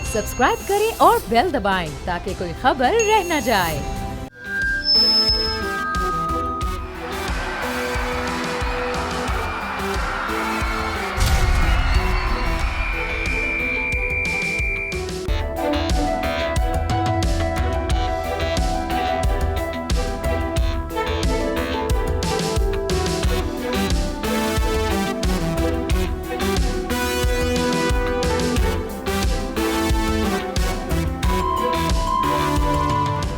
Subscribe करें और bell दबाएं ताकि कोई खबर रह न जाए।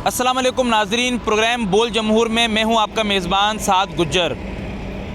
अस्सलाम वालेकुम नाजरीन, प्रोग्राम बोल जमहूर में मैं हूं आपका मेज़बान साद गुज्जर।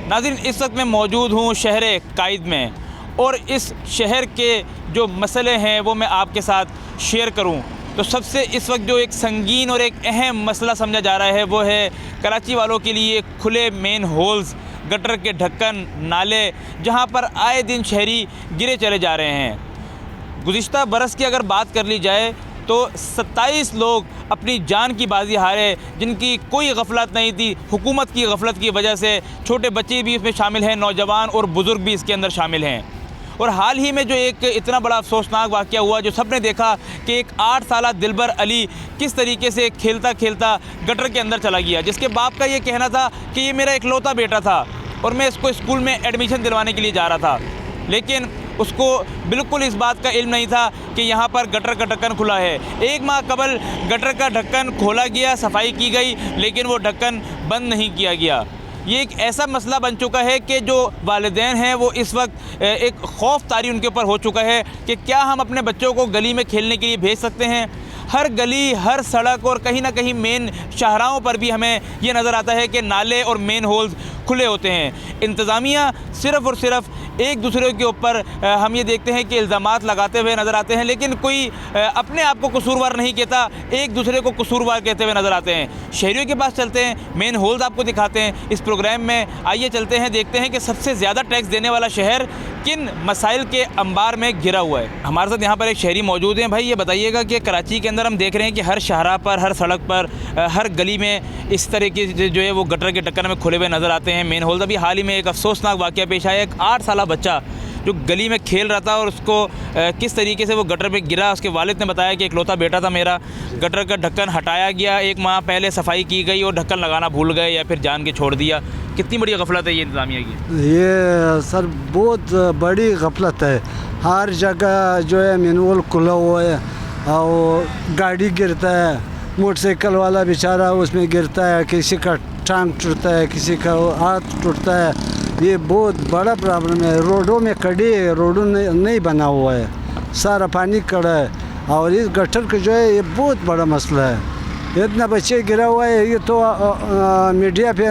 नाजरीन, इस वक्त मैं मौजूद हूं शहर कायद में और इस शहर के जो मसले हैं वो मैं आपके साथ शेयर करूं तो सबसे इस वक्त जो एक संगीन और एक अहम मसला समझा जा रहा है वो है कराची वालों के लिए खुले मेन होल्स, गटर के ढक्कन, नाले, जहां पर आए दिन शहरी गिरे चले जा रहे हैं। गुज़िश्ता बरस की अगर बात कर ली जाए तो 27 लोग अपनी जान की बाजी हारे, जिनकी कोई गफलत नहीं थी। हुकूमत की गफलत की वजह से छोटे बच्चे भी इसमें शामिल हैं, नौजवान और बुज़ुर्ग भी इसके अंदर शामिल हैं। और हाल ही में जो एक इतना बड़ा अफसोसनाक वाक़या हुआ, जो सब ने देखा कि एक 8 साला दिलबर अली किस तरीके से खेलता खेलता गटर के अंदर चला गया, जिसके बाप का ये कहना था कि ये मेरा इकलौता बेटा था और मैं इसको स्कूल में एडमिशन दिलवाने के लिए जा रहा था, लेकिन उसको बिल्कुल इस बात का इल्म नहीं था कि यहाँ पर गटर का ढक्कन खुला है। 1 माह कबल गटर का ढक्कन खोला गया, सफाई की गई, लेकिन वो ढक्कन बंद नहीं किया गया। ये एक ऐसा मसला बन चुका है कि जो वालिदैन हैं वो इस वक्त एक खौफ तारी उनके ऊपर हो चुका है कि क्या हम अपने बच्चों को गली में खेलने के लिए भेज सकते हैं। हर गली, हर सड़क और कहीं ना कहीं मेन शाहराहों पर भी हमें ये नज़र आता है कि नाले और मेन होल्स खुले होते हैं। इंतज़ामिया सिर्फ़ और सिर्फ एक दूसरे के ऊपर हम ये देखते हैं कि इल्ज़ामात लगाते हुए नज़र आते हैं, लेकिन कोई अपने आप को कसूरवार नहीं कहता, एक दूसरे को कसूरवार कहते हुए नज़र आते हैं। शहरियों के पास चलते हैं, मेन होल्स आपको दिखाते हैं इस प्रोग्राम में। आइए चलते हैं, देखते हैं कि सबसे ज़्यादा टैक्स देने वाला शहर किन मसाइल के अंबार में घिरा हुआ है। हमारे साथ यहाँ पर एक शहरी मौजूद हैं। भाई ये बताइएगा कि कराची के अंदर हम देख रहे हैं कि हर शाहरा पर, हर सड़क पर, हर गली में इस तरह के जो है वो गटर के ढक्कन में खुले हुए नज़र आते हैं मेन होल्स। अभी हाल ही में एक अफसोसनाक वाक़या पेश आया, एक 8 साला बच्चा जो गली में खेल रहा था और उसको किस तरीके से वो गटर पे गिरा। उसके वालिद ने बताया कि इकलौता बेटा था मेरा, गटर का ढक्कन हटाया गया, 1 माह पहले सफाई की गई और ढक्कन लगाना भूल गए या फिर जान के छोड़ दिया। कितनी बड़ी गफलत है ये इंतज़ामिया की? ये सर बहुत बड़ी गफलत है। हर जगह जो है मैनुअल खुला हुआ है और गाड़ी गिरता है, मोटरसाइकिल वाला बेचारा उसमें गिरता है, किसी का टांग टूटता है, किसी का हाथ टूटता है। ये बहुत बड़ा प्रॉब्लम है। रोडों में कड़ी है, रोडों नहीं बना हुआ है, सारा पानी कड़ा है और इस गटर का जो है ये बहुत बड़ा मसला है। इतना बच्चे गिरा हुआ है, ये तो मीडिया पे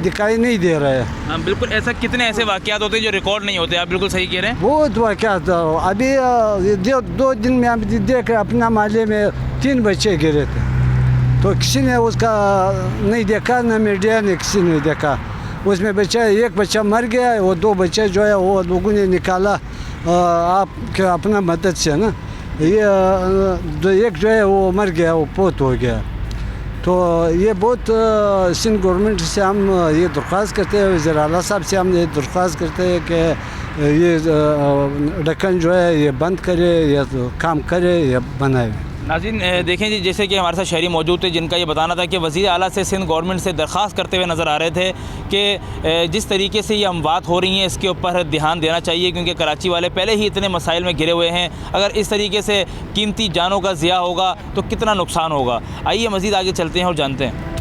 दिखाई नहीं दे रहा है। हाँ बिल्कुल, ऐसा कितने ऐसे वाक़यात होते हैं जो रिकॉर्ड नहीं होते, आप बिल्कुल सही कह रहे हैं। बहुत वाक़यात अभी 2 दिन में हम देख अपना मोहल्ले में 3 बच्चे गिरे थे, तो किसी ने उसका नहीं देखा, ना मीडिया ने किसी ने देखा। उसमें एक बच्चा मर गया, वो 2 बच्चे जो है वो लोगों ने निकाला आप अपना मदद से ना। ये एक जो है वो मर गया, वो पोत हो गया। तो ये बहुत सिंध गवर्नमेंट से हम ये दरख्वास्त करते हैं, वज़ीर आला साहब से हम ये दरख्वास्त करते हैं कि ये ढक्कन जो है ये बंद करे या तो काम करे या बनाए। नाज़रीन देखें जी, जैसे कि हमारे साथ शहरी मौजूद थे जिनका ये बताना था कि वज़ीर आला से सिंध गवर्नमेंट से दरख्वास्त करते हुए नज़र आ रहे थे कि जिस तरीके से ये अमवात हो रही हैं इसके ऊपर ध्यान देना चाहिए, क्योंकि कराची वाले पहले ही इतने मसाइल में घिरे हुए हैं। अगर इस तरीके से कीमती जानों का ज़िया होगा तो कितना नुकसान होगा। आइए मज़ीद आगे चलते हैं और जानते हैं।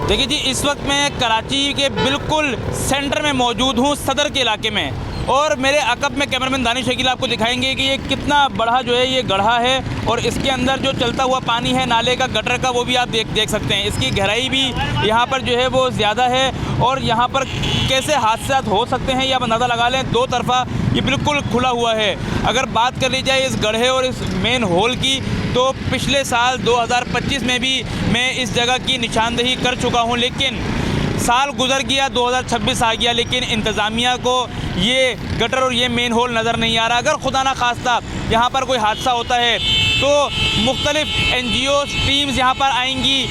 देखिए जी, इस वक्त मैं कराची के बिल्कुल सेंटर में मौजूद हूँ, सदर के इलाके में, और मेरे अकब में कैमरामैन दानिश शकील आपको दिखाएंगे कि ये कितना बड़ा जो है ये गड्ढा है और इसके अंदर जो चलता हुआ पानी है नाले का, गटर का, वो भी आप देख सकते हैं। इसकी गहराई भी यहाँ पर जो है वो ज़्यादा है और यहाँ पर कैसे हादसा हो सकते हैं ये आप अंदाज़ा लगा लें। 2 तरफा ये बिल्कुल खुला हुआ है। अगर बात कर ली जाए इस गड्ढे और इस मेन होल की, तो पिछले साल 2025 में भी मैं इस जगह की निशानदेही कर चुका हूँ, लेकिन साल गुजर गया, 2026 आ गया, लेकिन इंतज़ामिया को ये गटर और ये मेन होल नज़र नहीं आ रहा। अगर खुदा ना खास्ता यहाँ पर कोई हादसा होता है तो मुख्तलिफ NGOs टीम्स यहाँ पर आएंगी,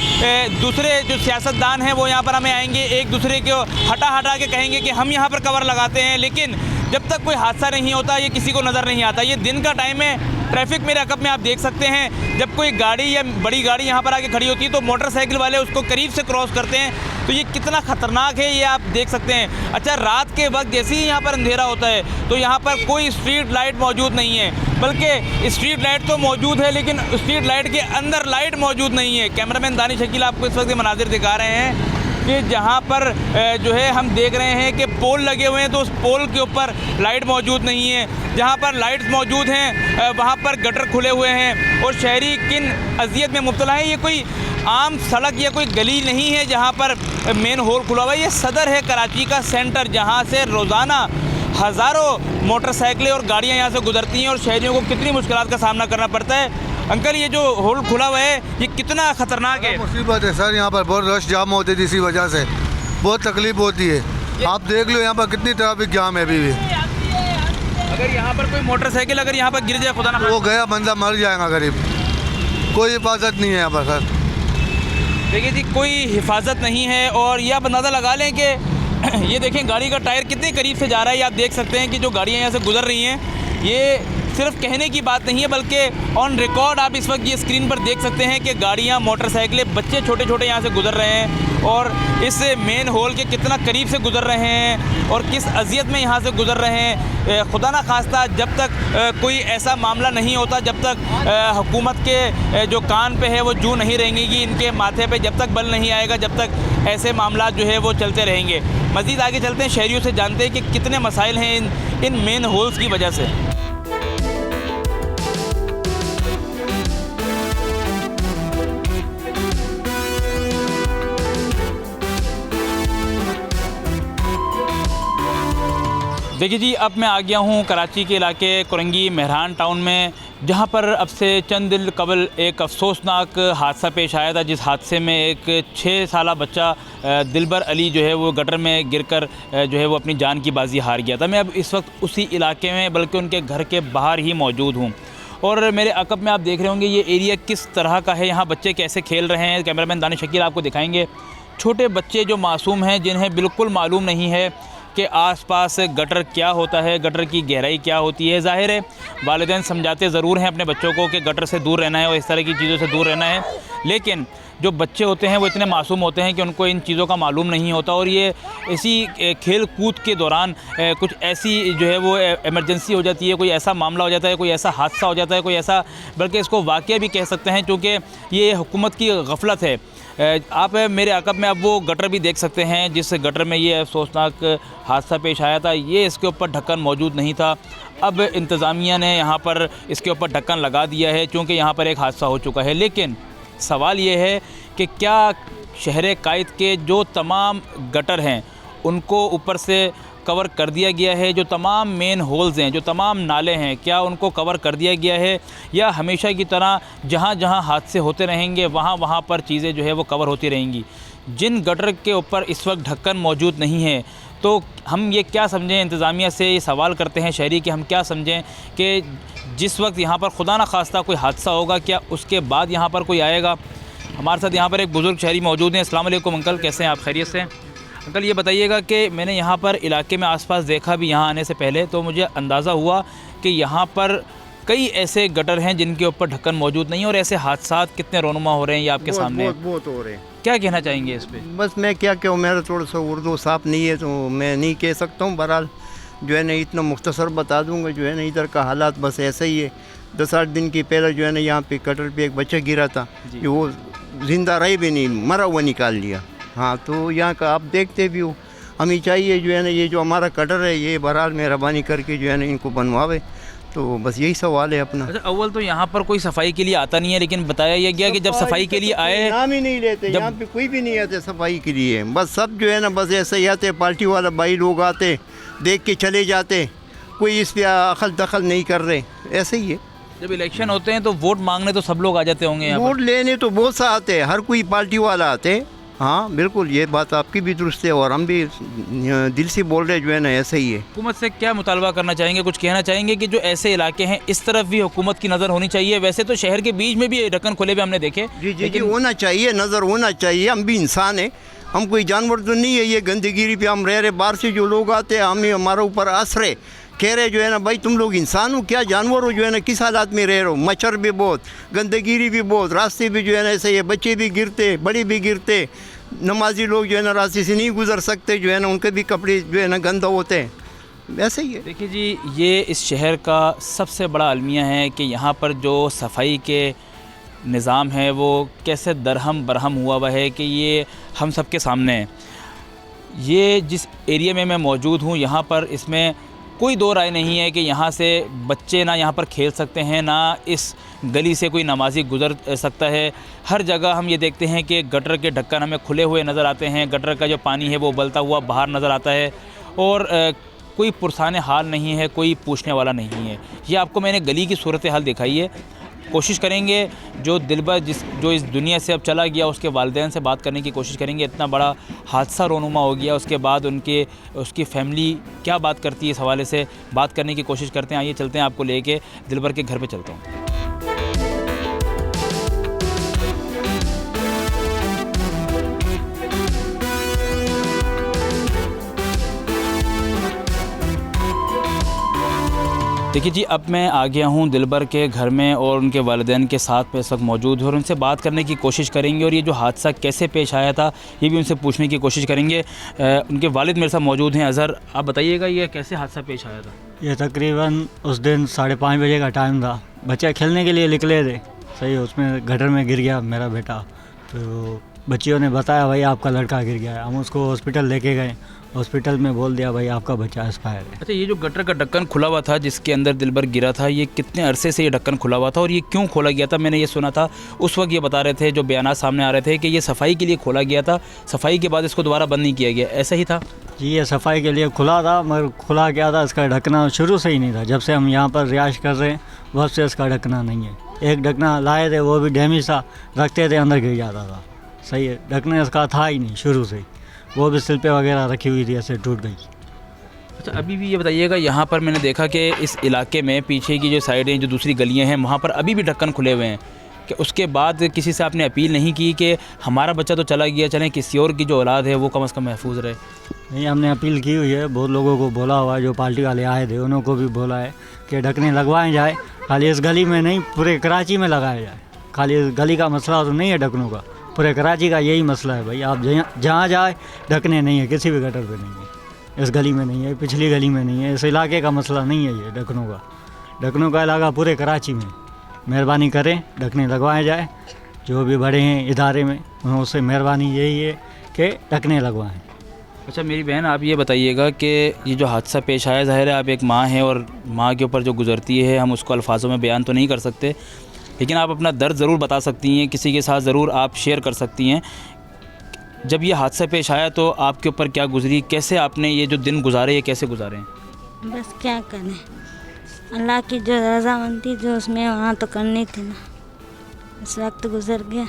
दूसरे जो सियासतदान हैं वो यहाँ पर हमें आएंगे, एक दूसरे को हटा के कहेंगे कि हम यहाँ पर कवर लगाते हैं, लेकिन जब तक कोई हादसा नहीं होता ये किसी को नज़र नहीं आता। ये दिन का टाइम है, ट्रैफिक मेरे अकब में आप देख सकते हैं, जब कोई गाड़ी या बड़ी गाड़ी यहाँ पर आके खड़ी होती है तो मोटरसाइकिल वाले उसको करीब से क्रॉस करते हैं, तो ये कितना ख़तरनाक है ये आप देख सकते हैं। अच्छा, रात के वक्त जैसे ही यहाँ पर अंधेरा होता है तो यहाँ पर कोई स्ट्रीट लाइट मौजूद नहीं है, बल्कि स्ट्रीट लाइट तो मौजूद है लेकिन स्ट्रीट लाइट के अंदर लाइट मौजूद नहीं है। कैमरामैन दानिश शकील आपको इस वक्त मनाजिर दिखा रहे हैं कि जहाँ पर जो है हम देख रहे हैं कि पोल लगे हुए हैं तो उस पोल के ऊपर लाइट मौजूद नहीं है, जहाँ पर लाइट्स मौजूद हैं वहाँ पर गटर खुले हुए हैं और शहरी किन अजियत में मुब्तला है। ये कोई आम सड़क या कोई गली नहीं है जहाँ पर मेन होल खुला हुआ है, ये सदर है कराची का सेंटर, जहाँ से रोज़ाना हज़ारों मोटरसाइकिलें और गाड़ियाँ यहाँ से गुजरती हैं और शहरियों को कितनी मुश्किलात का सामना करना पड़ता है। अंकल, ये जो होल खुला हुआ है ये कितना ख़तरनाक है? मुसीबत है सर, यहाँ पर बहुत रश जाम होती थी, इसी वजह से बहुत तकलीफ होती है। आप देख लो यहाँ पर कितनी ट्रैफिक जाम है अभी भी। अगर यहाँ पर कोई मोटरसाइकिल अगर यहाँ पर गिर जाए, खुदा ना वो गया बंदा मर जाएगा गरीब, कोई हिफाजत नहीं है यहाँ पर सर। देखिए जी, कोई हिफाजत नहीं है और यह आप अंदाज़ा लगा लें कि ये देखें गाड़ी का टायर कितने करीब से जा रहा है। ये आप देख सकते हैं कि जो गाड़ियाँ यहाँ से गुजर रही हैं, ये सिर्फ कहने की बात नहीं है बल्कि ऑन रिकॉर्ड आप इस वक्त ये स्क्रीन पर देख सकते हैं कि गाड़ियाँ, मोटरसाइकिलें, बच्चे छोटे छोटे यहाँ से गुजर रहे हैं और इस मेन होल के कितना करीब से गुजर रहे हैं और किस अजियत में यहाँ से गुजर रहे हैं। खुदा ना खास्ता जब तक कोई ऐसा मामला नहीं होता, जब तक हुकूमत के जो कान पे है वो जू नहीं रहेंगी, इनके माथे पे जब तक बल नहीं आएगा, जब तक ऐसे मामला जो है वो चलते रहेंगे। मज़ीद आगे चलते हैं, शहरियों से जानते हैं कि कितने मसाइल हैं इन मेन होल्स की वजह से। देखिए जी, अब मैं आ गया हूँ कराची के इलाके कुरंगी मेहरान टाउन में, जहाँ पर अब से चंद दिन कबल एक अफसोसनाक हादसा पेश आया था, जिस हादसे में एक 6 साला बच्चा दिलबर अली जो है वो गटर में गिरकर जो है वो अपनी जान की बाजी हार गया था। मैं अब इस वक्त उसी इलाके में बल्कि उनके घर के बाहर ही मौजूद हूँ और मेरे अकब में आप देख रहे होंगे ये एरिया किस तरह का है, यहाँ बच्चे कैसे खेल रहे हैं। कैमरामैन दानिश शकील आपको दिखाएंगे। छोटे बच्चे जो मासूम हैं, जिन्हें बिल्कुल मालूम नहीं है कि आसपास गटर क्या होता है, गटर की गहराई क्या होती है। ज़ाहिर है वालिदैन समझाते ज़रूर हैं अपने बच्चों को कि गटर से दूर रहना है और इस तरह की चीज़ों से दूर रहना है, लेकिन जो बच्चे होते हैं वो इतने मासूम होते हैं कि उनको इन चीज़ों का मालूम नहीं होता और ये इसी खेल कूद के दौरान कुछ ऐसी जो है वो इमरजेंसी हो जाती है, कोई ऐसा मामला हो जाता है, कोई ऐसा हादसा हो जाता है, कोई ऐसा, बल्कि इसको वाक़या भी कह सकते हैं क्योंकि ये हुकूमत की गफलत है। आप मेरे अकब में अब वो गटर भी देख सकते हैं जिस गटर में ये अफसोसनाक हादसा पेश आया था। ये इसके ऊपर ढक्कन मौजूद नहीं था, अब इंतज़ामिया ने यहाँ पर इसके ऊपर ढक्कन लगा दिया है क्योंकि यहाँ पर एक हादसा हो चुका है। लेकिन सवाल ये है कि क्या शहर कायद के जो तमाम गटर हैं उनको ऊपर से कवर कर दिया गया है, जो तमाम मेन होल्स हैं, जो तमाम नाले हैं, क्या उनको कवर कर दिया गया है, या हमेशा की तरह जहाँ जहाँ हादसे होते रहेंगे वहाँ वहाँ पर चीज़ें जो है वो कवर होती रहेंगी। जिन गटर के ऊपर इस वक्त ढक्कन मौजूद नहीं है तो हम ये क्या समझें, इंतज़ामिया से ये सवाल करते हैं शहरी कि हम क्या समझें कि जिस वक्त यहाँ पर खुदा न खास्ता कोई हादसा होगा क्या उसके बाद यहाँ पर कोई आएगा। हमारे साथ यहाँ पर एक बुज़ुर्ग शहरी मौजूद हैं। अस्सलाम वालेकुम अंकल, कैसे हैं आप? खैरियत से? अंकल ये बताइएगा कि मैंने यहाँ पर इलाके में आसपास देखा भी यहाँ आने से पहले, तो मुझे अंदाज़ा हुआ कि यहाँ पर कई ऐसे गटर हैं जिनके ऊपर ढक्कन मौजूद नहीं है और ऐसे हादसा कितने रोनुमा हो रहे हैं ये आपके सामने। बहुत हो रहे हैं। क्या कहना चाहेंगे इस पे? बस मैं क्या कहूँ, मेरा थोड़ा सा उर्दू साफ नहीं है तो मैं नहीं कह सकता हूँ। बहरहाल जो है ना इतना मुख्तसर बता दूँगा, जो है ना इधर का हालात बस ऐसा ही है। 10-8 दिन की पहले जो है ना यहाँ पे कटर पे एक बच्चा गिरा था, जो वो जिंदा रही भी नहीं, मरा हुआ निकाल लिया। हाँ, तो यहाँ का आप देखते भी हो, हमें चाहिए जो है ना ये जो हमारा कटर है ये बहरहाल मेहरबानी करके जो है ना इनको बनवावे। तो बस यही सवाल है अपना। अच्छा, अव्वल तो यहाँ पर कोई सफाई के लिए आता नहीं है, लेकिन बताया यह गया कि जब सफाई के लिए आए नाम ही नहीं लेते, यहाँ पे कोई भी नहीं आते सफाई के लिए। बस सब जो है ना बस ऐसे ही आते, पार्टी वाला भाई लोग आते, देख के चले जाते, कोई इस पर अखल दखल नहीं कर रहे, ऐसे ही है। जब इलेक्शन होते हैं तो वोट मांगने तो सब लोग आ जाते होंगे यहाँ वोट लेने तो बहुत सा आते हैं, हर कोई पार्टी वाला आते, हाँ बिल्कुल, ये बात आपकी भी दुरुस्त है और हम भी दिल से बोल रहे जो है ना, ऐसे ही है। हुकूमत से क्या मुतालबा करना चाहेंगे, कुछ कहना चाहेंगे कि जो ऐसे इलाके हैं इस तरफ भी हुकूमत की नज़र होनी चाहिए? वैसे तो शहर के बीच में भी ढक्कन खुले हुए हमने देखे। जी होना चाहिए, नज़र होना चाहिए। हम भी इंसान हैं, हम कोई जानवर तो नहीं है। ये गंदगिरी पे हम रह रहे, बाहर से जो लोग आते हैं हमें हमारे ऊपर आसरे कह रहे जो है ना, भाई तुम लोग इंसान हो क्या जानवर हो, जो है ना किस हालात में रह रहे हो। मच्छर भी बहुत, गंदगिरी भी बहुत, रास्ते भी जो है ना ऐसे ये बच्चे भी गिरते, बड़े भी गिरते, नमाजी लोग जो है ना रास्ते से नहीं गुजर सकते, जो है ना उनके भी कपड़े जो है ना गंदा होते हैं, ऐसे ही है। देखिए जी, ये इस शहर का सबसे बड़ा अलमिया है कि यहाँ पर जो सफाई के निज़ाम है वो कैसे दरहम बरहम हुआ हुआ है कि ये हम सब के सामने है। ये जिस एरिया में मैं मौजूद हूँ यहाँ पर इसमें कोई दो राय नहीं है कि यहाँ से बच्चे ना यहाँ पर खेल सकते हैं, ना इस गली से कोई नमाजी गुज़र सकता है। हर जगह हम ये देखते हैं कि गटर के ढक्कन हमें खुले हुए नज़र आते हैं, गटर का जो पानी है वो उबलता हुआ बाहर नज़र आता है और कोई पुरसान हाल नहीं है, कोई पूछने वाला नहीं है। ये आपको मैंने गली की सूरत हाल दिखाई है। कोशिश करेंगे जो दिलबर जो इस दुनिया से अब चला गया उसके वालिदैन से बात करने की कोशिश करेंगे। इतना बड़ा हादसा रोनुमा हो गया, उसके बाद उसकी फ़ैमिली क्या बात करती है, इस हवाले से बात करने की कोशिश करते हैं। आइए चलते हैं, आपको लेके दिलबर के घर पे चलता हूँ। देखिए जी, अब मैं आ गया हूँ दिलबर के घर में और उनके वालिदैन के साथ में इस वक्त मौजूद हूँ और उनसे बात करने की कोशिश करेंगे और ये जो हादसा कैसे पेश आया था ये भी उनसे पूछने की कोशिश करेंगे। उनके वालिद मेरे साथ मौजूद हैं। अज़हर, आप बताइएगा ये कैसे हादसा पेश आया था? ये तकरीबन उस दिन 5:30 बजे का टाइम था। बच्चे खेलने के लिए निकले थे, सही उसमें गटर में गिर गया मेरा बेटा। तो बच्चियों ने बताया भाई आपका लड़का गिर गया है। हम उसको हॉस्पिटल लेके गए, हॉस्पिटल में बोल दिया भाई आपका बच्चा एक्सपायर है। अच्छा, ये जो गटर का ढक्कन खुला हुआ था जिसके अंदर दिलबर गिरा था, ये कितने अरसे से ये ढक्कन खुला हुआ था और ये क्यों खोला गया था? मैंने ये सुना था उस वक्त, ये बता रहे थे जो बयानात सामने आ रहे थे कि ये सफाई के लिए खोला गया था, सफाई के बाद इसको दोबारा बंद नहीं किया गया, ऐसा ही था? जी ये सफाई के लिए खुला था, मगर खुला क्या था इसका ढकना शुरू से ही नहीं था। जब से हम यहाँ पर रिहाइश कर रहे हैं वब से इसका ढकना नहीं है। एक ढकना लाए थे वो भी डैमेज सा, रखते थे अंदर गिर जाता था। सही है, ढकना इसका था ही नहीं शुरू से ही, वो भी सिल्पे वगैरह रखी हुई थी, ऐसे टूट गई। अच्छा, अभी भी ये बताइएगा, यहाँ पर मैंने देखा कि इस इलाके में पीछे की जो साइडें, जो दूसरी गलियाँ हैं, वहाँ पर अभी भी ढक्कन खुले हुए हैं। कि उसके बाद किसी से आपने अपील नहीं की कि हमारा बच्चा तो चला गया, चलें किसी और की जो औलाद है वो कम से कम महफूज रहे? नहीं, हमने अपील की हुई है, बहुत लोगों को बोला हुआ है, जो पार्टी वाले आए थे उन्होंने को भी बोला है कि ढकने लगवाए जाए। खाली इस गली में नहीं, पूरे कराची में लगाया जाए। खाली इस गली का मसला तो नहीं है ढकनों का, पूरे कराची का यही मसला है भाई। आप जहाँ जाए ढकने नहीं है, किसी भी गटर पे नहीं है, इस गली में नहीं है, पिछली गली में नहीं है। इस इलाके का मसला नहीं है ये ढकनों का इलाका पूरे कराची में। मेहरबानी करें, ढकने लगवाए जाए। जो भी बड़े हैं इदारे में उनसे मेहरबानी यही है कि ढकने लगवाएं। अच्छा मेरी बहन, आप ये बताइएगा कि ये जो हादसा पेश आया, ज़ाहिर है आप एक माँ हैं और माँ के ऊपर जो गुज़रती है हम उसको अल्फाजों में बयान तो नहीं कर सकते, लेकिन आप अपना दर्द ज़रूर बता सकती हैं, किसी के साथ ज़रूर आप शेयर कर सकती हैं। जब ये हादसा पेश आया तो आपके ऊपर क्या गुजरी, कैसे आपने ये जो दिन गुजारे, ये कैसे गुजारे हैं? बस क्या करें, अल्लाह की जो रज़ामंदी जो उसमें वहाँ तो करनी थी ना, इस वक्त गुजर गया।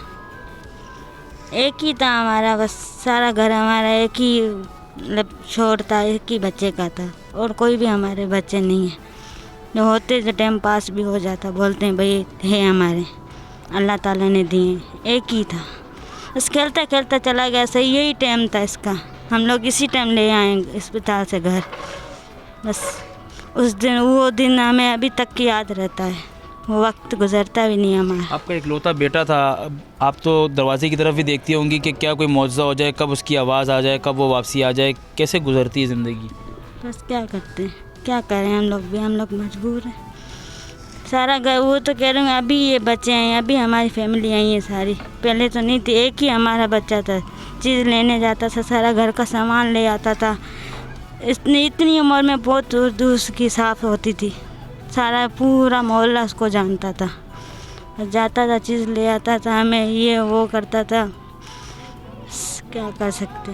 एक ही था हमारा, बस सारा घर हमारा एक ही मतलब छोड़ था, एक ही बच्चे का था और कोई भी हमारे बच्चे नहीं है। जो होते जो टाइम पास भी हो जाता, बोलते हैं भाई है हमारे, अल्लाह ताला ने दिए, एक ही था। बस खेलता खेलता चला गया, सही यही टाइम था इसका। हम लोग इसी टाइम ले आए अस्पताल से घर। बस उस दिन, वो दिन हमें अभी तक की याद रहता है, वो वक्त गुजरता भी नहीं हमारा। आपका इकलौता बेटा था, आप तो दरवाजे की तरफ भी देखती होंगी कि क्या कोई मौजज़ा हो जाए, कब उसकी आवाज़ आ जाए, कब वो वापसी आ जाए, कैसे गुजरती है ज़िंदगी? बस क्या करते हैं, क्या करें, हम लोग मजबूर हैं। सारा घर, वो तो कह रहे हैं अभी ये बच्चे हैं, अभी हमारी फैमिली आई है सारी, पहले तो नहीं थी, एक ही हमारा बच्चा था। चीज़ लेने जाता था, सारा घर का सामान ले आता था। इतनी उम्र में बहुत दूर दूर की साफ़ होती थी, सारा पूरा मोहल्ला उसको जानता था, जाता था चीज़ ले आता था, हमें ये वो करता था। क्या कर सकते।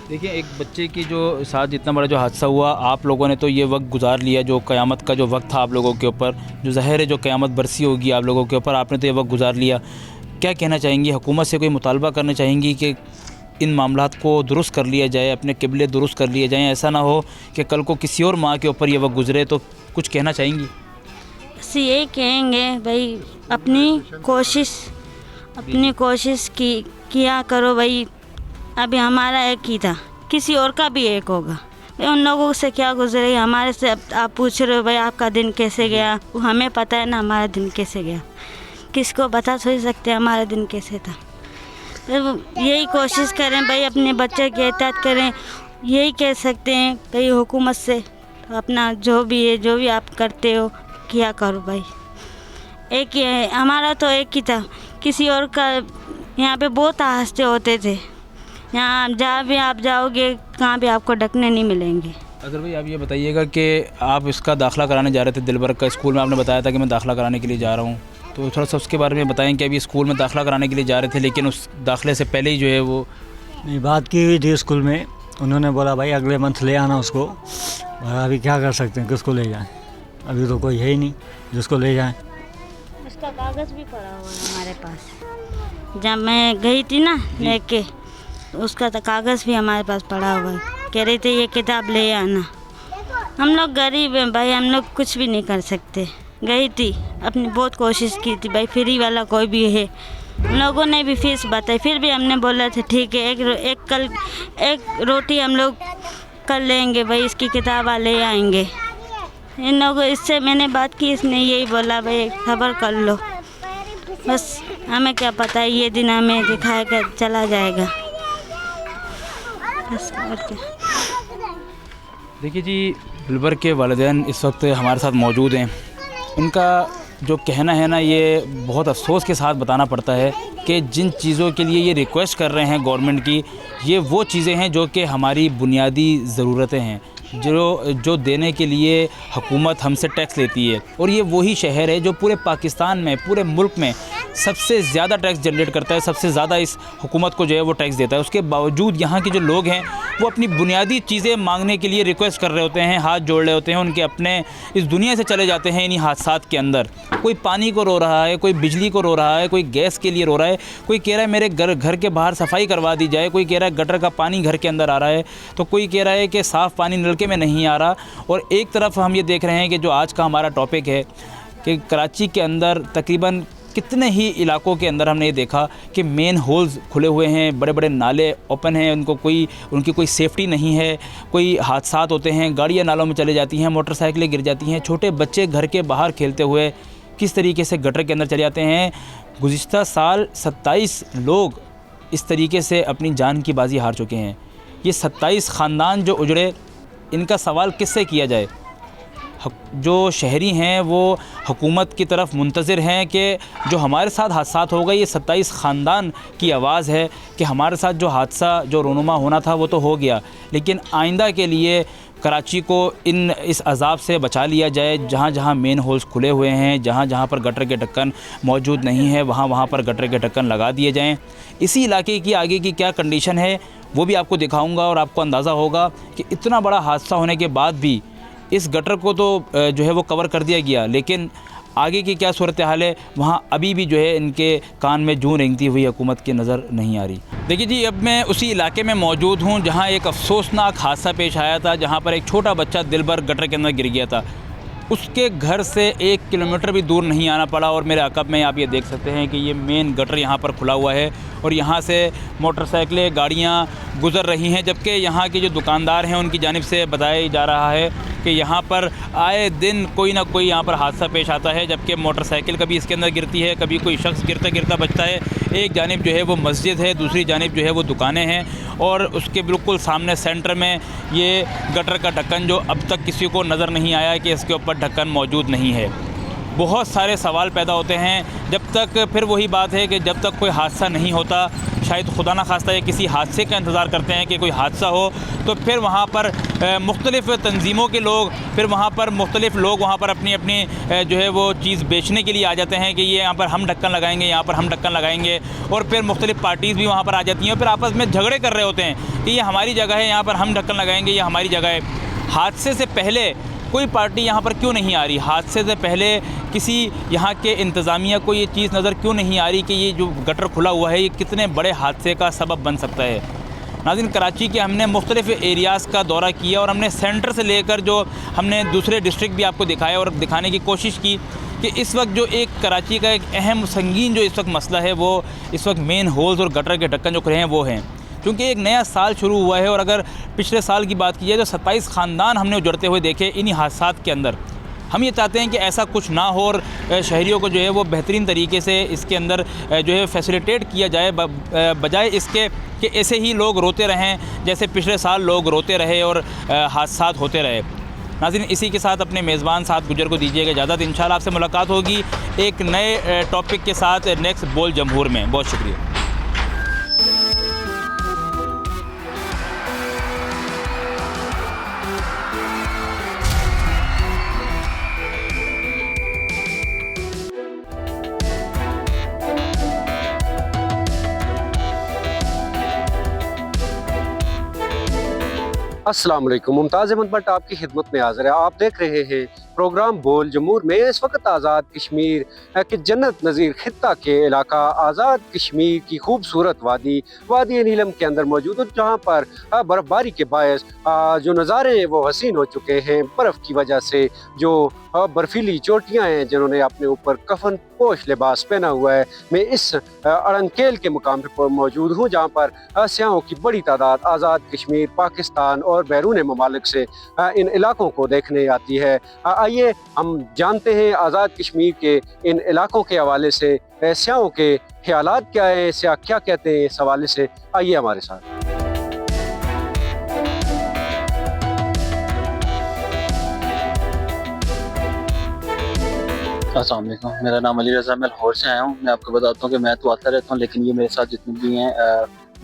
देखिए, एक बच्चे की जो साथ इतना बड़ा जो हादसा हुआ, आप लोगों ने तो ये वक्त गुजार लिया, जो क़यामत का जो वक्त था आप लोगों के ऊपर, जो ज़ाहिर है जो क़यामत बरसी होगी आप लोगों के ऊपर, आपने तो ये वक्त गुजार लिया। क्या कहना चाहेंगी, हुकूमत से कोई मुतालबा करना चाहेंगी कि इन मामलात को दुरुस्त कर लिया जाए, अपने किबले दुरुस्त कर लिए जाएं, ऐसा ना हो कि कल को किसी और माँ के ऊपर ये वक्त गुजरे। तो कुछ कहना चाहेंगी? बस यही कहेंगे भाई, अपनी कोशिश किया करो भाई। अभी हमारा एक ही था, किसी और का भी एक होगा। भाई उन लोगों से क्या गुजरे, हमारे से अब आप पूछ रहे हो भाई आपका दिन कैसे गया। वो हमें पता है ना हमारा दिन कैसे गया, किसको बता थोड़ी सकते हमारा दिन कैसे था। तो यही कोशिश करें भाई, अपने बच्चे की एहतियात करें, यही कह सकते हैं भाई हुकूमत से। तो अपना जो भी है, जो भी आप करते हो किया करो भाई। एक ही है, हमारा तो एक ही था, किसी और का। यहाँ पे बहुत हादसे होते थे, यहाँ जहाँ भी आप जाओगे कहाँ भी आपको ढकने नहीं मिलेंगे। अगर भाई आप ये बताइएगा कि आप इसका दाखिला कराने जा रहे थे दिलबर का स्कूल में, आपने बताया था कि मैं दाखिला कराने के लिए जा रहा हूँ, तो थोड़ा सा उसके बारे में बताएं कि अभी स्कूल में दाखिला कराने के लिए जा रहे थे, लेकिन उस दाखिले से पहले ही जो है वो नहीं बात की हुई थी स्कूल में। उन्होंने बोला भाई अगले मंथ ले आना उसको। और अभी क्या कर सकते हैं, किसको ले जाएं? अभी तो कोई है ही नहीं जिसको ले जाएं। उसका कागज़ भी पड़ा हुआ है हमारे पास। जब मैं गई थी ना लेके, उसका तो कागज़ भी हमारे पास पड़ा हुआ है। कह रहे थे ये किताब ले आना। हम लोग गरीब हैं भाई, हम लोग कुछ भी नहीं कर सकते। गई थी, अपनी बहुत कोशिश की थी भाई, फ्री वाला कोई भी है। हम लोगों ने भी फीस बताई, फिर भी हमने बोला था ठीक है, एक रोटी हम लोग कर लेंगे भाई, इसकी किताब ले आएंगे। इन लोगों इससे मैंने बात की, इसने यही बोला भाई खबर कर लो। बस हमें क्या पता है, ये दिन हमें दिखाएगा, चला जाएगा। बस और क्या। देखिए जी, दिलबर के वालिदैन इस वक्त हमारे साथ मौजूद हैं। उनका जो कहना है ना, ये बहुत अफसोस के साथ बताना पड़ता है कि जिन चीज़ों के लिए ये रिक्वेस्ट कर रहे हैं गवर्नमेंट की, ये वो चीज़ें हैं जो कि हमारी बुनियादी ज़रूरतें हैं, जो देने के लिए हुकूमत हमसे टैक्स लेती है। और ये वही शहर है जो पूरे पाकिस्तान में, पूरे मुल्क में सबसे ज़्यादा टैक्स जनरेट करता है, सबसे ज़्यादा इस हुकूमत को जो है वो टैक्स देता है। उसके बावजूद यहाँ के जो लोग हैं वो अपनी बुनियादी चीज़ें मांगने के लिए रिक्वेस्ट कर रहे होते हैं, हाथ जोड़ रहे होते हैं, उनके अपने इस दुनिया से चले जाते हैं इन्हीं हादसात के अंदर। कोई पानी को रो रहा है, कोई बिजली को रो रहा है, कोई गैस के लिए रो रहा है, कोई कह रहा है मेरे घर के बाहर सफाई करवा दी जाए, कोई कह रहा है गटर का पानी घर के अंदर आ रहा है, तो कोई कह रहा है कि साफ़ पानी नलके में नहीं आ रहा। और एक तरफ हम ये देख रहे हैं कि जो आज का हमारा टॉपिक है कि कराची के अंदर तकरीबन कितने ही इलाकों के अंदर हमने ये देखा कि मेन होल्स खुले हुए हैं, बड़े बड़े नाले ओपन हैं, उनकी कोई सेफ्टी नहीं है, कोई हादसात होते हैं, गाड़ियाँ नालों में चले जाती हैं, मोटरसाइकिलें गिर जाती हैं, छोटे बच्चे घर के बाहर खेलते हुए किस तरीके से गटर के अंदर चले जाते हैं। गुज़िश्ता साल 27 लोग इस तरीके से अपनी जान की बाजी हार चुके हैं। ये 27 ख़ानदान जो उजड़े, इनका सवाल किससे किया जाए? जो शहरी हैं वो हुकूमत की तरफ मुंतज़िर हैं कि जो हमारे साथ हादसा होगा, ये 27 ख़ानदान की आवाज़ है कि हमारे साथ जो हादसा, जो रोनुमा होना था वो तो हो गया, लेकिन आइंदा के लिए कराची को इस अज़ाब से बचा लिया जाए। जहाँ जहाँ मेन होल्स खुले हुए हैं, जहाँ जहाँ पर गटर के ढक्कन मौजूद नहीं है, वहाँ वहाँ पर गटर के ढक्कन लगा दिए जाएँ। इसी इलाके की आगे की क्या कंडीशन है वो भी आपको दिखाऊँगा और आपको अंदाज़ा होगा कि इतना बड़ा हादसा होने के बाद भी इस गटर को तो जो है वो कवर कर दिया गया, लेकिन आगे की क्या सूरत हाल है वहाँ अभी भी जो है इनके कान में जूं रेंगती हुई हुकूमत की नज़र नहीं आ रही। देखिए जी, अब मैं उसी इलाके में मौजूद हूँ जहाँ एक अफसोसनाक हादसा पेश आया था, जहाँ पर एक छोटा बच्चा दिलबर गटर के अंदर गिर गया था। उसके घर से 1 किलोमीटर भी दूर नहीं आना पड़ा। और मेरे अक़ब में आप ये देख सकते हैं कि ये मेन गटर यहाँ पर खुला हुआ है और यहाँ से मोटरसाइकिलें, गाड़ियाँ गुज़र रही हैं, जबकि यहाँ के जो दुकानदार हैं उनकी जानिब से बताया जा रहा है कि यहाँ पर आए दिन कोई ना कोई यहाँ पर हादसा पेश आता है, जबकि मोटरसाइकिल कभी इसके अंदर गिरती है, कभी कोई शख्स गिरता गिरता बचता है। एक जानिब जो है वो मस्जिद है, दूसरी जानिब जो है वो दुकानें हैं और उसके बिल्कुल सामने सेंटर में ये गटर का ढक्कन जो अब तक किसी को नज़र नहीं आया कि इसके ऊपर ढक्कन मौजूद नहीं है। बहुत सारे सवाल पैदा होते हैं जब तक, फिर वही बात है कि जब तक कोई हादसा नहीं होता, शायद खुदा ना खास्ता या किसी हादसे का इंतज़ार करते हैं कि कोई हादसा हो, तो फिर वहाँ पर मुख्तलिफ़ तंजीमों के लोग, फिर वहाँ पर मुख्तलिफ़ लोग वहाँ पर अपनी अपनी जो है वो चीज़ बेचने के लिए आ जाते हैं कि ये यहाँ पर हम ढक्कन लगाएंगे, यहाँ पर हम ढक्कन लगाएंगे। और फिर मुख्तलिफ़ पार्टीज़ भी वहाँ पर आ जाती हैं और फिर आपस में झगड़े कर रहे होते हैं कि ये हमारी जगह है, यहाँ पर हम ढक्कन लगाएंगे, ये हमारी जगह है। हादसे से पहले कोई पार्टी यहाँ पर क्यों नहीं आ रही? हादसे से पहले किसी यहाँ के इंतज़ामिया को ये चीज़ नज़र क्यों नहीं आ रही कि ये जो गटर खुला हुआ है ये कितने बड़े हादसे का सबब बन सकता है? नाज़रीन, कराची के हमने मुख्तलिफ़ एरियाज़ का दौरा किया और हमने सेंटर से लेकर जो हमने दूसरे डिस्ट्रिक्ट भी आपको दिखाए और दिखाने की कोशिश की कि इस वक्त जो एक कराची का एक अहम संगीन जो इस वक्त मसला है वो इस वक्त मेन होल्स और गटर के ढक्कन जो खुले हैं वो हैं। क्योंकि एक नया साल शुरू हुआ है और अगर पिछले साल की बात की जाए तो 27 ख़ानदान हमने उजड़ते हुए देखे इन्हीं हादसात के अंदर। हम ये चाहते हैं कि ऐसा कुछ ना हो और शहरियों को जो है वो बेहतरीन तरीके से इसके अंदर जो है फैसिलिटेट किया जाए, बजाय इसके कि ऐसे ही लोग रोते रहें जैसे पिछले साल लोग रोते रहे और हादसात होते रहे। नाज़रीन, इसी के साथ अपने मेज़बान साद गुज्जर को दीजिएगा इजाज़त। इंशाल्लाह आपसे मुलाकात होगी एक नए टॉपिक के साथ नेक्स्ट बोल जमहूर में। बहुत शुक्रिया। अस्सलाम वालेकुम। मुमताज़ अहमद भट्ट आपकी खिदमत में हाज़िर है। आप देख रहे हैं प्रोग्राम बोल जमहूर में। इस वक्त आज़ाद कश्मीर के जन्नत नज़ीर खित्ता के इलाका आज़ाद कश्मीर की खूबसूरत वादी नीलम के अंदर मौजूद है, जहाँ पर बर्फ़बारी के बायस जो नज़ारे हैं वो हसीन हो चुके हैं। बर्फ़ की वजह से जो बर्फीली चोटियाँ हैं जिन्होंने अपने ऊपर कफन पोश लिबास पहना हुआ है। मैं इस अड़ंकेल के मुकाम पर मौजूद हूँ जहाँ पर सियाहों की बड़ी तादाद आज़ाद कश्मीर, पाकिस्तान और बैरून ममालिक से इन इलाकों को देखने आती है। आइए हम जानते हैं आज़ाद कश्मीर के इन इलाकों के हवाले से सियाहों के ख्यालात क्या हैं, सियाह क्या कहते हैं इस हवाले से। आइए हमारे साथ। अस्सलाम वालेकुम, मेरा नाम अली रज़ा, मैं लाहौर से आया हूँ। मैं आपको बताता हूँ कि मैं तो आता रहता हूँ, लेकिन ये मेरे साथ जितने भी हैं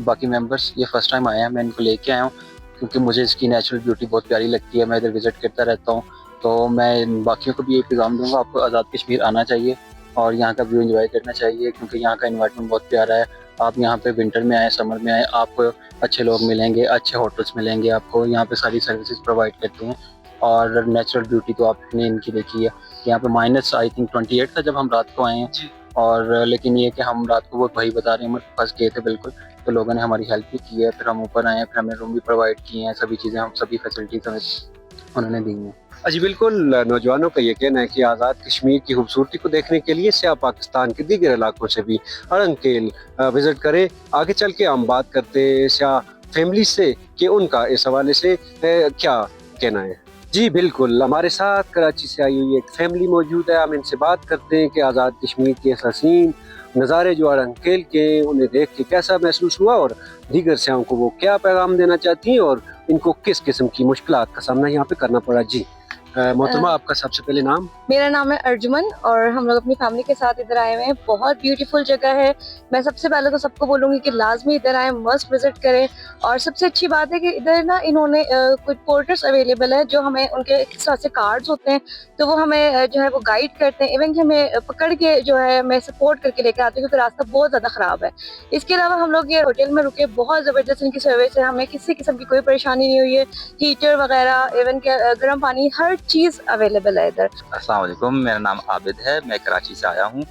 बाकी मेंबर्स ये फ़र्स्ट टाइम आए हैं। मैं इनको लेके आया हूँ क्योंकि मुझे इसकी नेचुरल ब्यूटी बहुत प्यारी लगती है। मैं इधर विज़िट करता रहता हूँ, तो मैं बाकियों को भी ये पैगाम दूँगा, आपको आज़ाद कश्मीर आना चाहिए और यहाँ का व्यू एंजॉय करना चाहिए क्योंकि यहाँ का एनवायरनमेंट बहुत प्यारा है। आप यहाँ पे विंटर में आए, समर में आए, आपको अच्छे लोग मिलेंगे, अच्छे होटल्स मिलेंगे, आपको यहाँ पे सारी सर्विसेज प्रोवाइड करते हैं और नेचुरल ब्यूटी तो आपने इनकी देखी है। यहाँ पे माइनस आई थिंक 28 था जब हम रात को आए हैं, और लेकिन ये कि हम रात को वो भाई बता रहे हैं हम फंस गए थे बिल्कुल, तो लोगों ने हमारी हेल्प भी की है। फिर हम ऊपर आए हैं, फिर हमें रूम भी प्रोवाइड किए हैं, सभी चीज़ें हम सभी फैसिलिटीज हमें उन्होंने दी हैं। जी बिल्कुल, नौजवानों का ये कहना है कि आज़ाद कश्मीर की खूबसूरती को देखने के लिए सियाह पाकिस्तान के दीगर इलाकों से भी अड़ंकेल विज़िट करें। आगे चल के हम बात करते हैं सियाह फैमिली से कि उनका इस हवाले से क्या कहना है। जी बिल्कुल, हमारे साथ कराची से आई हुई एक फैमिली मौजूद है। हम इनसे बात करते हैं कि आज़ाद कश्मीर के हसीन नज़ारे जो अड़ंकेल के उन्हें देख के कैसा महसूस हुआ और दीगर सियाहों को वो क्या पैगाम देना चाहती हैं और इनको किस किस्म की मुश्किलात का सामना यहाँ पे करना पड़ा। जी मोहतरमा, आपका सबसे पहले नाम? मेरा नाम है अर्जुमन और हम लोग अपनी फैमिली के साथ इधर आए हुए हैं। बहुत ब्यूटीफुल जगह है। मैं सबसे पहले तो सबको बोलूँगी कि लाजमी इधर आए, मस्ट विजिट करें। और सबसे अच्छी बात है कि इधर ना इन्होंने कुछ पोर्टर्स अवेलेबल है जो हमें उनके इस तरह से कार्ड्स होते हैं, तो वो हमें जो है वो गाइड करते हैं, इवन कि हमें पकड़ के जो है मैं सपोर्ट करके लेकर आती हूँ क्योंकि रास्ता बहुत ज़्यादा ख़राब है। इसके अलावा हम लोग ये होटल में रुके, बहुत ज़बरदस्त इनकी सर्विस है, हमें किसी किस्म की कोई परेशानी नहीं हुई है। हीटर वगैरह, इवन के गर्म पानी, हर चीज़ अवेलेबल है इधर। अस्सलाम वालेकुम, मेरा नाम आबिद है, मैं कराची से आया हूँ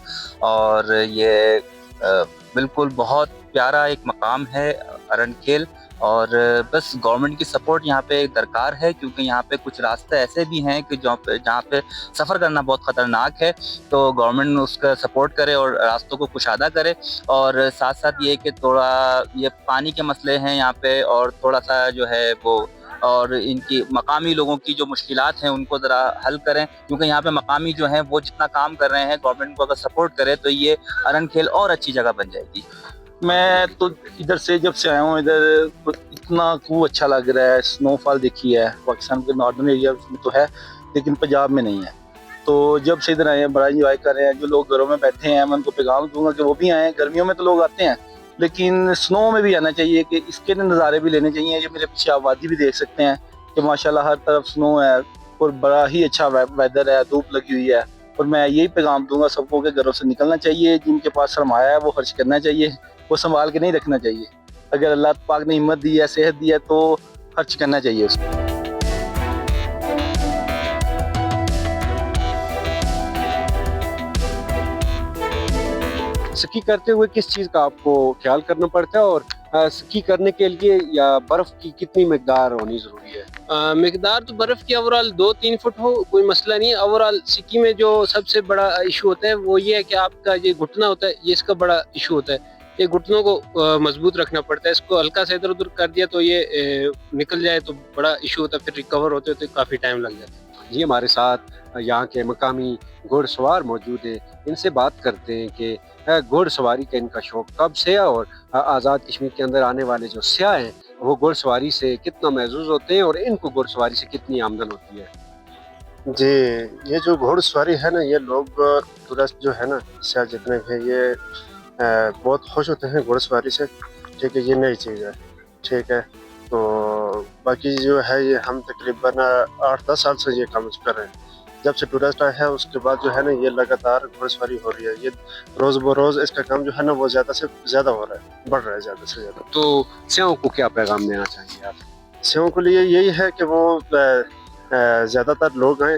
और ये बिल्कुल बहुत प्यारा एक मकाम है अड़ंकेल, और बस गवर्नमेंट की सपोर्ट यहाँ पे दरकार है क्योंकि यहाँ पे कुछ रास्ते ऐसे भी हैं कि जहाँ पे सफ़र करना बहुत ख़तरनाक है, तो गवर्नमेंट उसका सपोर्ट करे और रास्तों को कुशादा करे। और साथ साथ ये कि थोड़ा ये पानी के मसले हैं यहाँ पे और थोड़ा सा जो है वो, और इनकी मकामी लोगों की जो मुश्किलात हैं उनको ज़रा हल करें क्योंकि यहाँ पे मकामी जो हैं वो जितना काम कर रहे हैं, गवर्नमेंट को अगर सपोर्ट करे तो ये अड़ंकेल और अच्छी जगह बन जाएगी। मैं तो इधर से जब से आया हूँ इधर इतना खूब अच्छा लग रहा है। स्नोफॉल देखी है, पाकिस्तान के नॉर्दर्न एरिया में तो है लेकिन पंजाब में नहीं है, तो जब से इधर आए हैं बड़ा इंजॉय कर रहे हैं। जो लोग घरों में बैठे हैं मैं उनको पैगाम दूंगा कि वो भी आएँ। गर्मियों में तो लोग आते हैं लेकिन स्नो में भी आना चाहिए कि इसके नज़ारे भी लेने चाहिए। जो मेरे पीछे आप वादी भी देख सकते हैं कि माशाल्लाह हर तरफ स्नो है और बड़ा ही अच्छा वेदर है, धूप लगी हुई है। और मैं यही पैगाम दूंगा सबको कि घरों से निकलना चाहिए, जिनके पास सरमाया है वो खर्च करना चाहिए, वो संभाल के नहीं रखना चाहिए। अगर अल्लाह पाक ने हिम्मत दी है, सेहत दी है तो खर्च करना चाहिए उसको। स्की करते हुए किस चीज़ का आपको ख्याल करना पड़ता है और स्की करने के लिए, या बर्फ़ की कितनी मकदार होनी ज़रूरी है? मकदार तो बर्फ़ की ओवरऑल 2-3 फुट हो, कोई मसला नहीं है। ओवरऑल स्की में जो सबसे बड़ा इशू होता है वो ये है कि आपका ये घुटना होता है, ये इसका बड़ा इशू होता है। ये घुटनों को मजबूत रखना पड़ता है, इसको हल्का सा इधर उधर कर दिया तो ये निकल जाए तो बड़ा इशू होता है, फिर रिकवर होते होते काफ़ी टाइम लग जाता है। जी, हमारे साथ यहाँ के मकामी घुड़सवार मौजूद हैं, इनसे बात करते हैं कि घुड़सवारी का इनका शौक़ कब से है और आज़ाद कश्मीर के अंदर आने वाले जो सियाह हैं वो घुड़सवारी से कितना महजूज होते हैं और इनको घुड़सवारी से कितनी आमदन होती है। जी, ये जो घुड़सवारी है ना, ये लोग टूरिस्ट जो है ना, सियाह जितने भी ये बहुत खुश होते हैं घुड़सवारी से। ठीक है, ये नई चीज़ है। ठीक है, तो बाकी जो है ये हम तकरीबन 8-10 साल से ये काम कर रहे हैं। जब से टूरिस्ट आया है उसके बाद जो है ना ये लगातार घुड़सवारी हो रही है। ये रोज़ बरोज़ इसका काम जो है ना वो ज़्यादा से ज़्यादा हो रहा है, बढ़ रहा है ज़्यादा से ज़्यादा। तो सियाहों को क्या पैगाम देना चाहेंगे आप? सियाहों के लिए यही है कि वो ज़्यादातर लोग आएँ,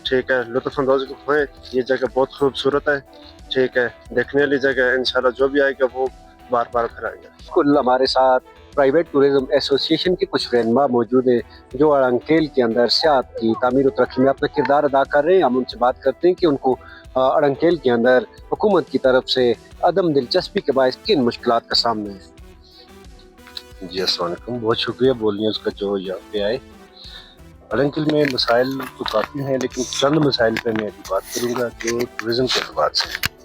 ठीक है, लुत्फ़अंदोज़ होएँ। ये जगह बहुत खूबसूरत है, ठीक है, देखने वाली जगह है। इंशाल्लाह जो भी आएगा वो बार बार फिर आएगा। कुल हमारे साथ प्राइवेट टूरिज्म एसोसिएशन के कुछ रहनुमा मौजूद हैं जो अड़ंकेल के अंदर सियाहत की तामीर और तरक्की में अपना किरदार अदा कर रहे हैं। हम उनसे बात करते हैं कि उनको अड़ंकेल के अंदर हुकूमत की तरफ से अदम दिलचस्पी के बायस किन मुश्किलात का सामना है। जी अस्सलाम वालेकुम, बहुत शुक्रिया बोल न्यूज़ का जो यहाँ पे आए। अड़ंकेल में मसाइल तो काफ़ी हैं, लेकिन चंद मसाइल पे मैं अभी बात करूँगा जो टूरिज़म के अतबार से।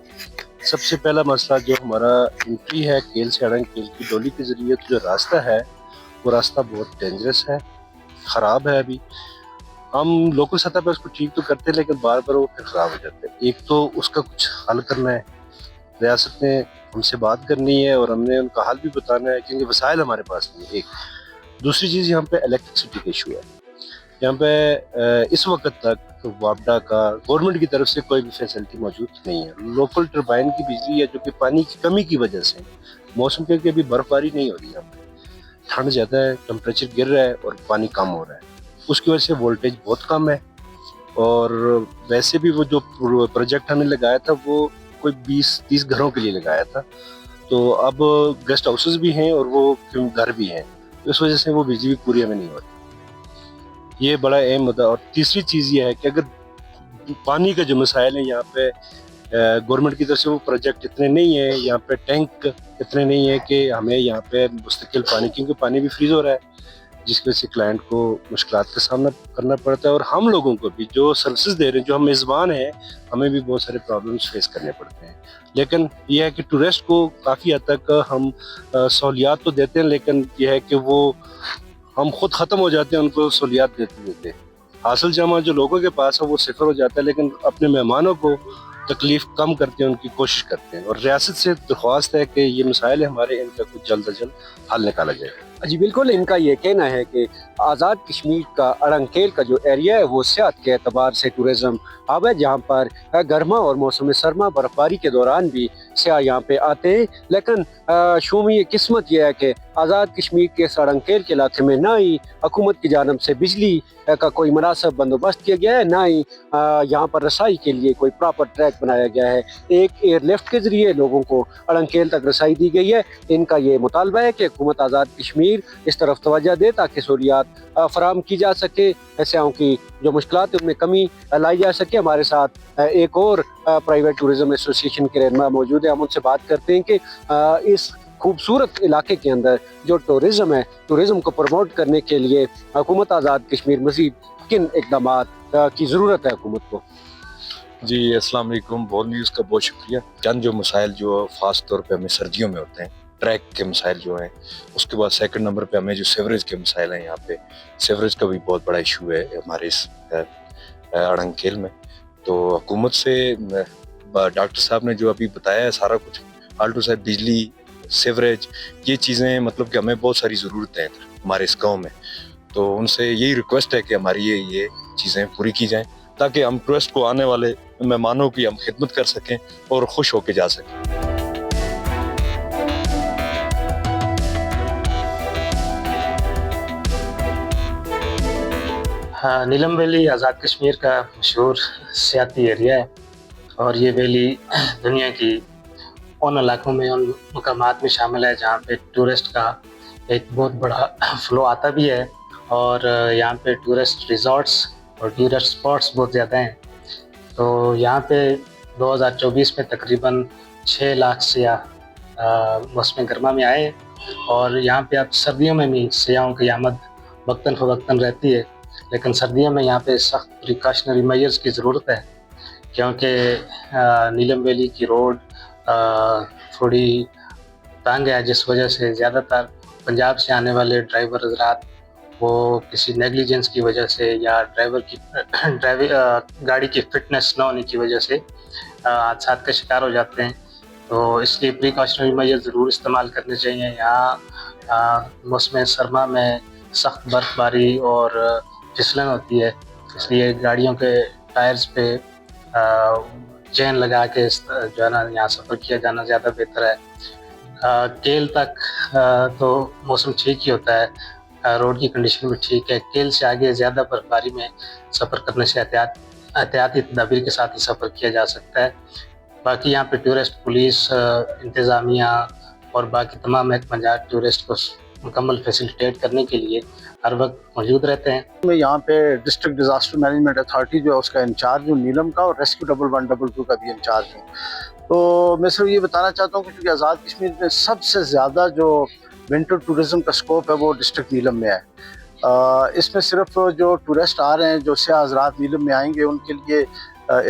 सबसे पहला मसला जो हमारा एंट्री है केल से अड़ंकेल की डोली के ज़रिए, तो जो रास्ता है वो रास्ता बहुत डेंजरस है, ख़राब है। अभी हम लोकल सतह पर उसको ठीक तो करते हैं, लेकिन बार बार वो फिर ख़राब हो जाते हैं। एक तो उसका कुछ हल करना है, रियासत ने हमसे बात करनी है और हमने उनका हल भी बताना है, क्योंकि वसाइल हमारे पास नहीं है। एक दूसरी चीज़ यहाँ पे इलेक्ट्रिसिटी का इशू है। यहाँ पे इस वक्त तक वापडा का गवर्नमेंट की तरफ से कोई भी फैसिलिटी मौजूद नहीं है। लोकल टरबाइन की बिजली है जो कि पानी की कमी की वजह से, मौसम के अभी बर्फबारी नहीं हो रही है, ठंड ज़्यादा है, टेम्परेचर गिर रहा है और पानी कम हो रहा है, उसकी वजह से वोल्टेज बहुत कम है। और वैसे भी वो जो प्रोजेक्ट हमने लगाया था वो कोई 20-30 घरों के लिए लगाया था, तो अब गेस्ट हाउसेस भी हैं और वो घर भी हैं, इस वजह से वो बिजली भी पूरी हमें नहीं होती। ये बड़ा अहम मुद्दा। और तीसरी चीज़ ये है कि अगर पानी का जो मसाइल है यहाँ पे गवर्नमेंट की तरफ से वो प्रोजेक्ट इतने नहीं है, यहाँ पे टैंक इतने नहीं है कि हमें यहाँ पे मुस्तकिल पानी, क्योंकि पानी भी फ्रीज हो रहा है, जिसकी वजह से क्लाइंट को मुश्किलात का सामना करना पड़ता है। और हम लोगों को भी जो सर्विसेज दे रहे हैं, जो हम मेज़बान हैं, हमें भी बहुत सारे प्रॉब्लम्स फेस करने पड़ते हैं। लेकिन यह है कि टूरिस्ट को काफ़ी हद तक हम सहूलियात तो देते हैं, लेकिन यह है कि वो हम खुद ख़त्म हो जाते हैं उनको सहूलियात देते देते। हासिल जमा जो लोगों के पास है वो सिफर हो जाता है, लेकिन अपने मेहमानों को तकलीफ़ कम करते हैं, उनकी कोशिश करते हैं। और रियासत से दरख्वास्त है कि ये मसाइल हमारे, इनका कुछ जल्द अज जल्द हल निकाला जाए। जी बिल्कुल, इनका ये कहना है कि आज़ाद कश्मीर का अड़ंकेल का जो एरिया है वो सियाहत के एतबार से टूरिज़म अब है, जहाँ पर गर्मा और मौसम सरमा बर्फबारी के दौरान भी सियाह यहाँ पे आते हैं। लेकिन शूमी किस्मत यह है कि आज़ाद कश्मीर के इस अड़ंकेल के इलाके में ना ही हुकूमत की जानब से बिजली का कोई मुनासिब बंदोबस्त किया गया है, ना ही यहाँ पर रसाई के लिए कोई प्रॉपर ट्रैक बनाया गया है। एक एयरलिफ्ट के ज़रिए लोगों को अड़ंकेल तक रसाई दी गई है। इनका ये मुतालबा है कि हुकूमत आज़ाद कश्मीर इस तरफ तवज्जो दे ताकि सहूलियात फराहम की जा सके, सियाहों की जो मुश्किलात है उनमें कमी लाई जा सके। हमारे साथ एक और प्राइवेट टूरिज़म एसोसिएशन के रहनुमा मौजूद है, हम उनसे बात करते हैं कि इस खूबसूरत इलाके के अंदर जो टूरिज़म है, टूरिज़म को प्रमोट करने के लिए हुकूमत आज़ाद कश्मीर मज़ीद किन इक़दामात की ज़रूरत है हुकूमत को। जी अस्सलाम वालेकुम, बोल न्यूज़ का बहुत शुक्रिया। चंद जो मसाइल जो ख़ास तौर पे हमें सर्दियों में होते हैं, ट्रैक के मसाइल जो हैं, उसके बाद सेकंड नंबर पे हमें जो सीवरेज के मसाइल हैं, यहाँ पे सीवरेज का भी बहुत बड़ा इशू है हमारे इस अड़ंकेल में। तो हुकूमत से डॉक्टर साहब ने जो अभी बताया है सारा कुछ, आल्टो साहब, बिजली, सीवरेज, ये चीज़ें मतलब कि हमें बहुत सारी ज़रूरतें हैं हमारे इस गाँव में। तो उनसे यही रिक्वेस्ट है कि हमारी ये चीज़ें पूरी की जाएँ, ताकि हम टूरिस्ट को, आने वाले मेहमानों की हम खिदमत कर सकें और खुश होकर जा सकें। हाँ, नीलम वैली आज़ाद कश्मीर का मशहूर सियाती एरिया है और ये वैली दुनिया की उन इलाकों में, उन मकामात में शामिल है जहाँ पे टूरिस्ट का एक बहुत बड़ा फ्लो आता भी है और यहाँ पे टूरिस्ट रिजॉर्ट्स और टूरिस्ट स्पॉट्स बहुत ज़्यादा हैं। तो यहाँ पे 2024 में तकरीबन 6 लाख सियाह मौसम गर्मा में आए और यहाँ पे अब सर्दियों में भी सियाहों की आमद वक्तन फ़वक्तन रहती है, लेकिन सर्दियों में यहाँ पे सख्त प्रिकॉशनरी मेजर्स की ज़रूरत है क्योंकि नीलम वैली की रोड थोड़ी तंग है, जिस वजह से ज़्यादातर पंजाब से आने वाले ड्राइवर हज़रात वो किसी नेग्लिजेंस की वजह से या गाड़ी की फिटनेस न होने की वजह से हादसा का शिकार हो जाते हैं। तो इसलिए प्रिकॉशनरी मेजर ज़रूर इस्तेमाल करने चाहिए। यहाँ मौसम सरमा में सख्त बर्फ़बारी और फिसलन होती है, इसलिए गाड़ियों के टायर्स पे चेन लगा के जो है ना यहाँ सफ़र किया जाना ज़्यादा बेहतर है। केल तक तो मौसम ठीक ही होता है, रोड की कंडीशन भी ठीक है। केल से आगे ज़्यादा बर्फबारी में सफ़र करने से एहतियाती तदाबीर के साथ ही सफ़र किया जा सकता है। बाकी यहाँ पे टूरिस्ट पुलिस इंतज़ामिया और बाकी तमाम महकमा टूरिस्ट को मुकम्मल फैसिलिटेट करने के लिए हर वक्त मौजूद रहते हैं। मैं यहाँ पे डिस्ट्रिक्ट डिज़ास्टर मैनेजमेंट अथॉरिटी जो है उसका इंचार्ज हूँ नीलम का, और रेस्क्यू 1112 का भी इंचार्ज हूँ। तो मैं सिर्फ ये बताना चाहता हूँ कि चूँकि आज़ाद कश्मीर में सबसे ज़्यादा जो विंटर टूरिज़म का स्कोप है वो डिस्ट्रिक्ट नीलम में है। इसमें सिर्फ जो टूरिस्ट आ रहे हैं, जो सियाह हज़रात नीलम में आएंगे, उनके लिए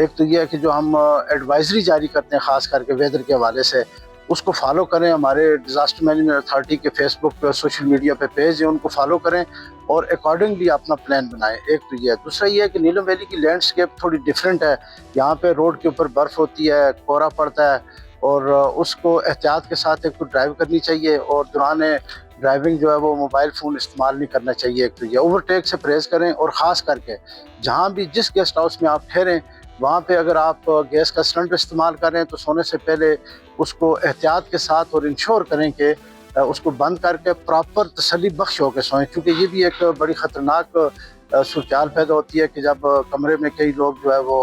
एक तो ये है कि जो हम एडवाइजरी जारी करते हैं ख़ास करके वेदर के हवाले से, उसको फॉलो करें। हमारे डिज़ास्टर मैनेजमेंट अथॉरिटी के फेसबुक पे और सोशल मीडिया पे पेज है, उनको फॉलो करें और अकॉर्डिंगली अपना प्लान बनाएं। एक तो ये है। दूसरा ये है कि नीलम वैली की लैंडस्केप थोड़ी डिफरेंट है। यहाँ पे रोड के ऊपर बर्फ़ होती है, कोहरा पड़ता है और उसको एहतियात के साथ एक तो ड्राइव करनी चाहिए और दौरान ड्राइविंग जो है वो मोबाइल फ़ोन इस्तेमाल नहीं करना चाहिए। एक तो ये ओवरटेक से परहेज़ करें और ख़ास करके जहाँ भी जिस गेस्ट हाउस में आप ठहरें वहाँ पे अगर आप गैस का सिलेंडर इस्तेमाल करें तो सोने से पहले उसको एहतियात के साथ और इंश्योर करें कि उसको बंद करके प्रॉपर तसल्ली बख्श होकर सोएं, क्योंकि ये भी एक बड़ी ख़तरनाक सूरत पैदा होती है कि जब कमरे में कई लोग जो है वो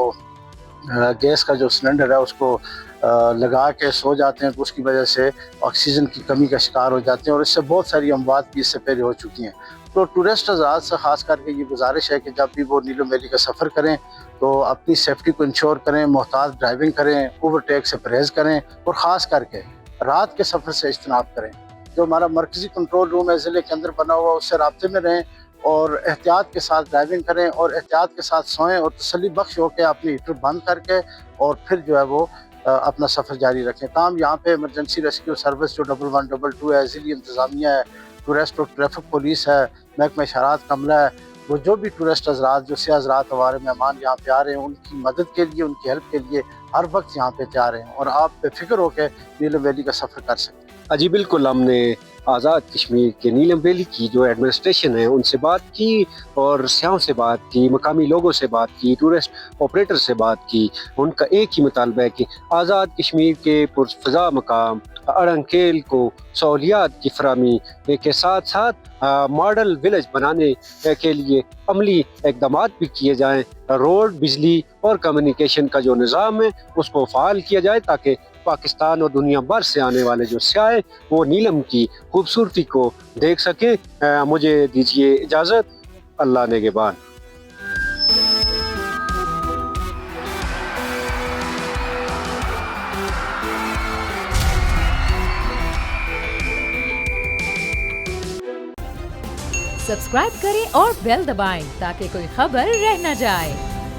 गैस का जो सिलेंडर है उसको लगा के सो जाते हैं तो उसकी वजह से ऑक्सीजन की कमी का शिकार हो जाते हैं और इससे बहुत सारी अमवात भी इससे पहले हो चुकी हैं। तो टूरिस्ट हज़रात से ख़ास करके ये गुजारिश है कि जब भी वो नीलम वैली का सफ़र करें तो अपनी सेफ्टी को इंश्योर करें, मोहतात ड्राइविंग करें, ओवरटेक से परहेज़ करें और ख़ास करके रात के सफ़र से इज्तनाब करें। जो हमारा मरकज़ी कंट्रोल रूम है ज़िले के अंदर बना हुआ, उससे राब्ते में रहें और एहतियात के साथ ड्राइविंग करें और एहतियात के साथ सोएं और तसल्ली बख्श होकर अपनी हीटर बंद करके और फिर जो है वो अपना सफ़र जारी रखें। ताम यहाँ पे इमरजेंसी रेस्क्यू सर्विस जो 1112 है, ज़िली इंतज़ामिया है, टूरिस्ट और ट्रैफिक पुलिस है, महकमा इशारात कमला है, वो जो भी टूरिस्ट हज़रात जो सियाह हज़रात हमारे मेहमान यहाँ पे आ रहे हैं उनकी मदद के लिए, उनकी हेल्प के लिए हर वक्त यहाँ पे तैयार हैं और आप बेफिक्र होकर नीलम वैली का सफ़र कर सकते हैं। जी बिल्कुल, हमने आज़ाद कश्मीर के नीलम वैली की जो एडमिनिस्ट्रेशन है उनसे बात की और सियाहों से बात की, मकामी लोगों से बात की, टूरिस्ट ऑपरेटर से बात की। उनका एक ही मुतालबा है कि आज़ाद कश्मीर के पुरफ़ज़ा मकाम अड़ंकेल को सहूलियात की फराहमी के साथ साथ मॉडल विलेज बनाने के लिए अमली इक़दाम भी किए जाएँ। रोड, बिजली और कम्युनिकेशन का जो निज़ाम है उसको फ़ाल किया जाए ताकि पाकिस्तान और दुनिया भर से आने वाले जो सियाह वो नीलम की खूबसूरती को देख सकें। मुझे दीजिए इजाज़त, अल्लाह नेगेबान। सब्सक्राइब करें और बेल दबाएं ताकि कोई खबर रह न जाए।